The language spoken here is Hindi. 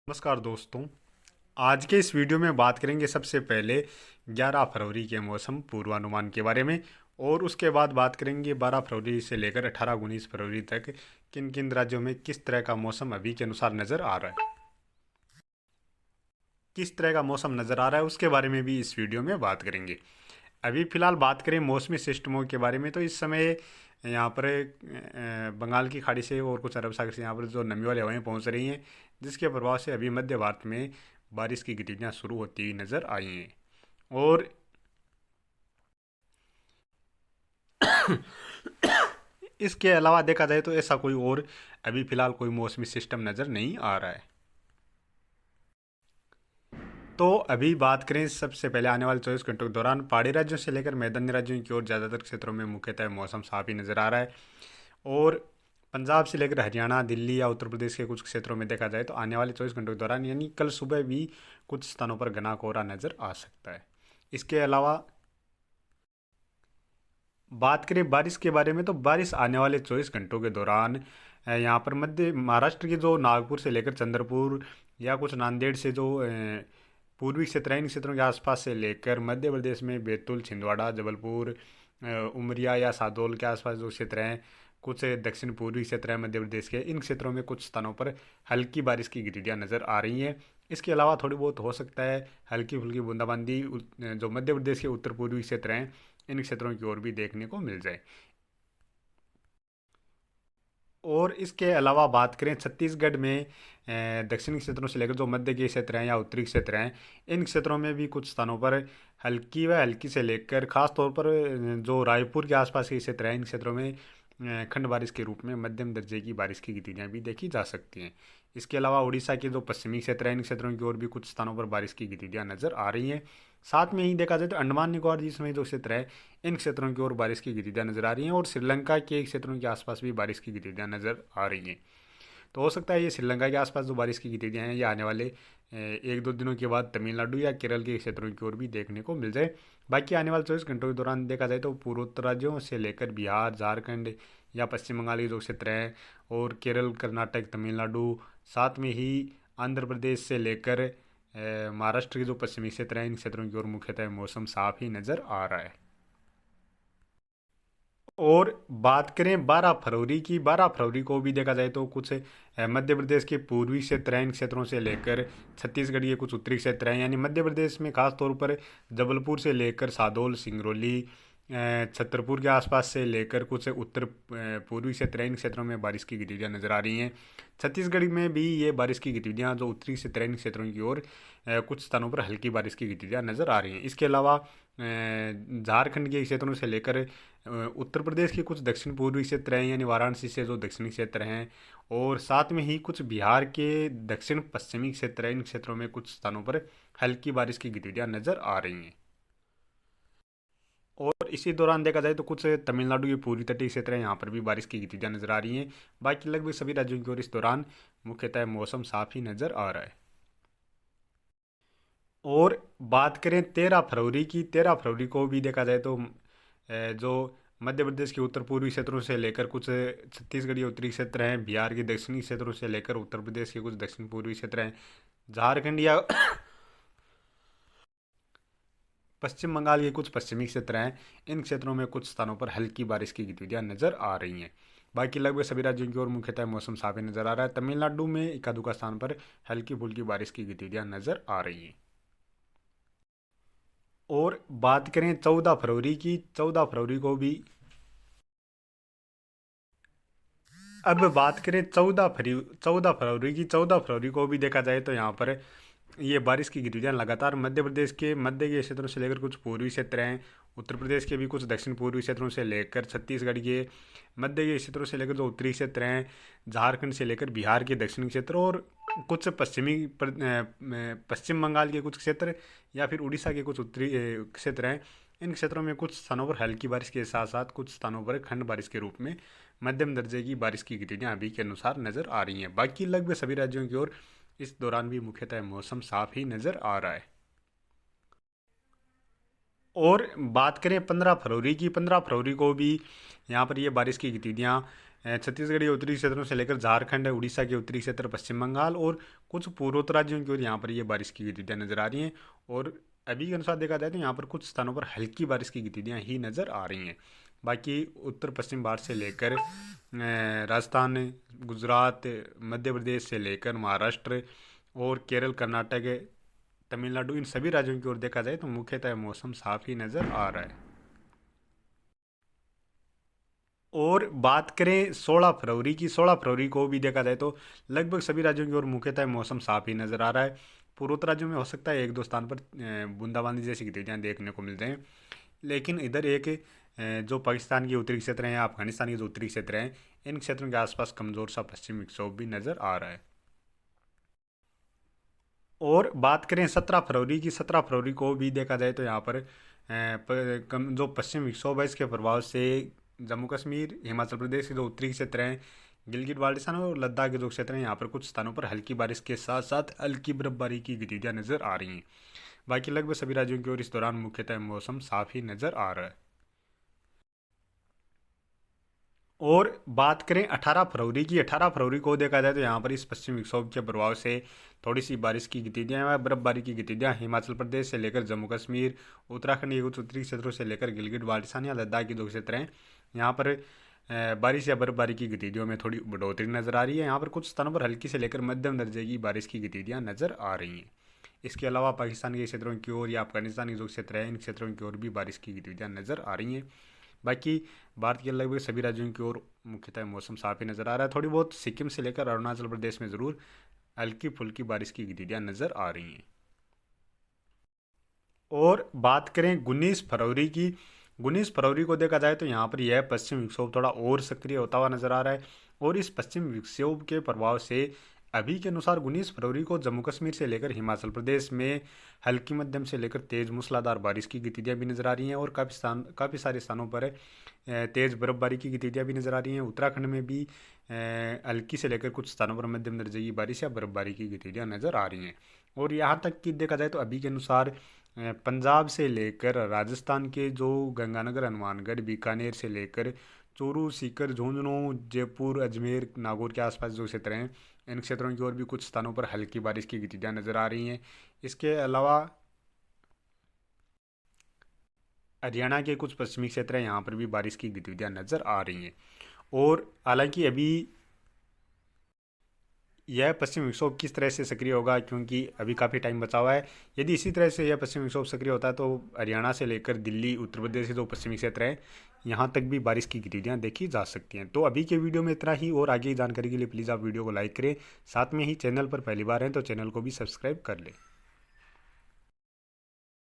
नमस्कार दोस्तों। आज के इस वीडियो में बात करेंगे सबसे पहले 11 फरवरी के मौसम पूर्वानुमान के बारे में, और उसके बाद बात करेंगे 12 फरवरी से लेकर 18-19 फरवरी तक किन किन राज्यों में किस तरह का मौसम अभी के अनुसार नज़र आ रहा है। किस तरह का मौसम नज़र आ रहा है उसके बारे में भी इस वीडियो में बात करेंगे। अभी फ़िलहाल बात करें मौसमी सिस्टमों के बारे में, तो इस समय यहाँ पर बंगाल की खाड़ी से और कुछ अरब सागर से यहाँ पर जो नमी वाली हवाएं पहुँच रही हैं, जिसके प्रभाव से अभी मध्य भारत में बारिश की गतिविधियाँ शुरू होती हुई नज़र आई हैं। और इसके अलावा देखा जाए तो ऐसा कोई और अभी फ़िलहाल कोई मौसमी सिस्टम नज़र नहीं आ रहा है। तो अभी बात करें सबसे पहले आने वाले 24 घंटों के दौरान पहाड़ी राज्यों से लेकर मैदानी राज्यों की ओर ज़्यादातर क्षेत्रों में मुख्यतः मौसम साफ ही नज़र आ रहा है। और पंजाब से लेकर हरियाणा, दिल्ली या उत्तर प्रदेश के कुछ क्षेत्रों में देखा जाए तो आने वाले 24 घंटों के दौरान यानी कल सुबह भी कुछ स्थानों पर घना कोहरा नज़र आ सकता है। इसके अलावा बात करें बारिश के बारे में, तो बारिश आने वाले 24 घंटों के दौरान यहाँ पर मध्य महाराष्ट्र की जो नागपुर से लेकर चंद्रपुर या कुछ नांदेड़ से जो पूर्वी क्षेत्र है, इन क्षेत्रों के आसपास से लेकर मध्य प्रदेश में बैतूल, छिंदवाड़ा, जबलपुर, उमरिया या सादौल के आसपास जो क्षेत्र हैं, कुछ दक्षिण पूर्वी क्षेत्र हैं मध्य प्रदेश के, इन क्षेत्रों में कुछ स्थानों पर हल्की बारिश की गतिविधियाँ नज़र आ रही हैं। इसके अलावा थोड़ी बहुत हो सकता है हल्की फुल्की बूंदाबांदी जो मध्य प्रदेश के उत्तर पूर्वी क्षेत्र हैं, इन क्षेत्रों की ओर भी देखने को मिल जाए। और इसके अलावा बात करें छत्तीसगढ़ में दक्षिणी क्षेत्रों से लेकर जो मध्य के क्षेत्र हैं या उत्तरी क्षेत्र हैं, इन क्षेत्रों में भी कुछ स्थानों पर हल्की व हल्की से लेकर खास तौर पर जो रायपुर के आसपास के क्षेत्र हैं, इन क्षेत्रों में खंड बारिश के रूप में मध्यम दर्जे की बारिश की गतिविधियाँ भी देखी जा सकती हैं। इसके अलावा उड़ीसा के जो पश्चिमी क्षेत्र हैं, इन क्षेत्रों की ओर भी कुछ स्थानों पर बारिश की गतिविधियाँ नज़र आ रही हैं। साथ में ही देखा जाए तो अंडमान निकोबार द्वीप समूह जो क्षेत्र है, इन क्षेत्रों की ओर बारिश की गतिविधियाँ नजर आ रही हैं, और श्रीलंका के क्षेत्रों के आसपास भी बारिश की गतिविधियाँ नजर आ रही हैं। तो हो सकता है ये श्रीलंका के आसपास जो बारिश की गतिविधियाँ हैं, ये आने वाले 1-2 दिनों के बाद तमिलनाडु या केरल के क्षेत्रों की ओर भी देखने को मिल जाए। बाकी आने वाले 24 घंटों के दौरान देखा जाए तो पूर्वोत्तर राज्यों से लेकर बिहार, झारखंड या पश्चिम बंगाल के जो क्षेत्र हैं, और केरल, कर्नाटक, तमिलनाडु, साथ में ही आंध्र प्रदेश से लेकर महाराष्ट्र के जो पश्चिमी क्षेत्र हैं, इन क्षेत्रों की ओर मुख्यतः मौसम साफ ही नज़र आ रहा है। और बात करें 12 फरवरी की, 12 फरवरी को भी देखा जाए तो कुछ मध्य प्रदेश के पूर्वी क्षेत्र हैं, इन क्षेत्रों से लेकर छत्तीसगढ़ के कुछ उत्तरी क्षेत्र हैं, यानी मध्य प्रदेश में खास तौर पर जबलपुर से लेकर सादौल, सिंगरौली, छतरपुर के आसपास से लेकर कुछ उत्तर पूर्वी क्षेत्र हैं, इन क्षेत्रों में बारिश की गतिविधियाँ नज़र आ रही हैं। छत्तीसगढ़ में भी ये बारिश की गतिविधियाँ जो उत्तरी क्षेत्र हैं, इन क्षेत्रों की ओर कुछ स्थानों पर हल्की बारिश की गतिविधियाँ नज़र आ रही हैं। इसके अलावा झारखंड के क्षेत्रों से लेकर उत्तर प्रदेश के कुछ दक्षिण पूर्वी क्षेत्र हैं, यानी वाराणसी से जो दक्षिणी क्षेत्र हैं, और साथ में ही कुछ बिहार के दक्षिण पश्चिमी क्षेत्र हैं, इन क्षेत्रों में कुछ स्थानों पर हल्की बारिश की गतिविधियाँ नज़र आ रही हैं। और इसी दौरान देखा जाए तो कुछ तमिलनाडु के पूर्वी तटीय क्षेत्र हैं, यहाँ पर भी बारिश की गतिविधियाँ नज़र आ रही हैं। बाकी लगभग सभी राज्यों की ओर इस दौरान मुख्यतः मौसम साफ ही नज़र आ रहा है। और बात करें 13 फरवरी की, 13 फरवरी को भी देखा जाए तो जो मध्य प्रदेश के उत्तर पूर्वी क्षेत्रों से लेकर कुछ छत्तीसगढ़ के उत्तरी क्षेत्र हैं, बिहार के दक्षिणी क्षेत्रों से लेकर उत्तर प्रदेश के कुछ दक्षिण पूर्वी क्षेत्र हैं, झारखंड या पश्चिम बंगाल के कुछ पश्चिमी क्षेत्र हैं, इन क्षेत्रों में कुछ स्थानों पर हल्की बारिश की गतिविधियाँ नज़र आ रही हैं। बाकी लगभग सभी राज्यों की ओर मुख्यतः मौसम साफ ही नज़र आ रहा है। तमिलनाडु में इक्का दुक्का स्थान पर हल्की फुल्की बारिश की गतिविधियाँ नज़र आ रही हैं। और बात करें 14 फरवरी की, 14 फरवरी को भी, अब बात करें 14 फरवरी की, 14 फरवरी को भी देखा जाए तो यहाँ पर ये बारिश की गतिविधियाँ लगातार मध्य प्रदेश के मध्य के क्षेत्रों से लेकर कुछ पूर्वी क्षेत्र हैं, उत्तर प्रदेश के भी कुछ दक्षिण पूर्वी क्षेत्रों से लेकर छत्तीसगढ़ के मध्य के क्षेत्रों से लेकर जो उत्तरी क्षेत्र हैं, झारखंड से लेकर बिहार के दक्षिणी क्षेत्र, और कुछ पश्चिम बंगाल के कुछ क्षेत्र या फिर उड़ीसा के कुछ उत्तरी क्षेत्र हैं, इन क्षेत्रों में कुछ स्थानों पर हल्की बारिश के साथ साथ कुछ स्थानों पर खंड बारिश के रूप में मध्यम दर्जे की बारिश की गतिविधियाँ अभी के अनुसार नज़र आ रही हैं। बाकी लगभग सभी राज्यों की ओर इस दौरान भी मुख्यतः मौसम साफ ही नज़र आ रहा है। और बात करें 15 फरवरी की, 15 फरवरी को भी यहाँ पर ये बारिश की गतिविधियाँ छत्तीसगढ़ के उत्तरी क्षेत्रों से लेकर झारखंड, उड़ीसा के उत्तरी क्षेत्र, पश्चिम बंगाल और कुछ पूर्वोत्तर राज्यों की ओर यहाँ पर ये बारिश की गतिविधियाँ नजर आ रही हैं। और अभी के अनुसार देखा जाए तो यहाँ पर कुछ स्थानों पर हल्की बारिश की गतिविधियाँ ही नज़र आ रही हैं। बाकी उत्तर पश्चिम भारत से लेकर राजस्थान, गुजरात, मध्य प्रदेश से लेकर महाराष्ट्र और केरल, कर्नाटक, तमिलनाडु, इन सभी राज्यों की ओर देखा जाए तो मुख्यतः मौसम साफ ही नज़र आ रहा है। और बात करें 16 फरवरी की, 16 फरवरी को भी देखा जाए तो लगभग सभी राज्यों की ओर मुख्यतः मौसम साफ ही नज़र आ रहा है। पूर्वोत्तर राज्यों में हो सकता है एक दो स्थान पर बूंदाबांदी जैसी गतिविधियाँ देखने को मिलते हैं, लेकिन इधर एक जो पाकिस्तान के उत्तरी क्षेत्र हैं या अफगानिस्तान के जो उत्तरी क्षेत्र हैं, इन क्षेत्रों के आसपास कमज़ोर सा पश्चिमी विक्षोभ भी नज़र आ रहा है। और बात करें 17 फरवरी की, 17 फरवरी को भी देखा जाए तो यहाँ पर जो पश्चिम विक्षोभ है इसके प्रभाव से जम्मू कश्मीर, हिमाचल प्रदेश के जो उत्तरी क्षेत्र हैं, गिलगित बाल्टिस्तान और लद्दाख के जो क्षेत्र हैं, यहाँ पर कुछ स्थानों पर हल्की बारिश के साथ साथ हल्की बर्फबारी की गतिविधियाँ नज़र आ रही हैं। बाकी लगभग सभी राज्यों की ओर इस दौरान मुख्यतः मौसम साफ ही नज़र आ रहा है। और बात करें 18 फरवरी की, 18 फरवरी को देखा जाए तो यहाँ पर इस पश्चिमी विक्षोभ के प्रभाव से थोड़ी सी बारिश की गतिविधियाँ या बर्फबारी की गतिविधियाँ हिमाचल प्रदेश से लेकर जम्मू कश्मीर, उत्तराखंड के कुछ उत्तरी क्षेत्रों से लेकर गिलगित बाल्टिस्तान या लद्दाख के जो क्षेत्र हैं, यहाँ पर बारिश या बर्फबारी की गतिविधियों में थोड़ी बढ़ोतरी नज़र आ रही है। यहाँ पर कुछ स्थानों पर हल्की से लेकर मध्यम दर्जे की बारिश की गतिविधियाँ नज़र आ रही हैं। इसके अलावा पाकिस्तान के क्षेत्रों की ओर या अफगानिस्तान के जो क्षेत्र हैं, इन क्षेत्रों की ओर भी बारिश की गतिविधियाँ नज़र आ रही हैं। बाकी भारत के लगभग सभी राज्यों की ओर मुख्यतः मौसम साफ ही नज़र आ रहा है। थोड़ी बहुत सिक्किम से लेकर अरुणाचल प्रदेश में ज़रूर हल्की फुल्की बारिश की गतिविधियाँ नज़र आ रही हैं। और बात करें 19 फरवरी की, 19 फरवरी को देखा जाए तो यहाँ पर यह पश्चिम विक्षोभ थोड़ा और सक्रिय होता हुआ नज़र आ रहा है। और इस पश्चिम विक्षोभ के प्रभाव से अभी के अनुसार 19 फरवरी को जम्मू कश्मीर से लेकर हिमाचल प्रदेश में हल्की मध्यम से लेकर तेज़ मूसलाधार बारिश की गतिविधियाँ भी नज़र आ रही हैं। और काफ़ी सारे स्थानों पर तेज़ बर्फबारी की गतिविधियाँ भी नज़र आ रही हैं। उत्तराखंड में भी हल्की से लेकर कुछ स्थानों पर मध्यम दर्जे की बारिश या बर्फबारी की गतिविधियाँ नज़र आ रही हैं। और यहाँ तक कि देखा जाए तो अभी के अनुसार पंजाब से लेकर राजस्थान के जो गंगानगर, हनुमानगढ़, बीकानेर से लेकर चूरू, सीकर, झुंझुनू, जयपुर, अजमेर, नागौर के आसपास जो क्षेत्र हैं, इन क्षेत्रों की ओर भी कुछ स्थानों पर हल्की बारिश की गतिविधियाँ नज़र आ रही हैं। इसके अलावा हरियाणा के कुछ पश्चिमी क्षेत्र हैं, यहाँ पर भी बारिश की गतिविधियाँ नज़र आ रही हैं। और हालांकि अभी यह पश्चिम विक्षोभ किस तरह से सक्रिय होगा, क्योंकि अभी काफ़ी टाइम बचा हुआ है। यदि इसी तरह से यह पश्चिम विक्षोभ सक्रिय होता है तो हरियाणा से लेकर दिल्ली, उत्तर प्रदेश के जो पश्चिमी क्षेत्र हैं, यहाँ तक भी बारिश की गतिविधियाँ देखी जा सकती हैं। तो अभी के वीडियो में इतना ही, और आगे की जानकारी के लिए प्लीज़ आप वीडियो को लाइक करें। साथ में ही चैनल पर पहली बार हैं तो चैनल को भी सब्सक्राइब कर लें।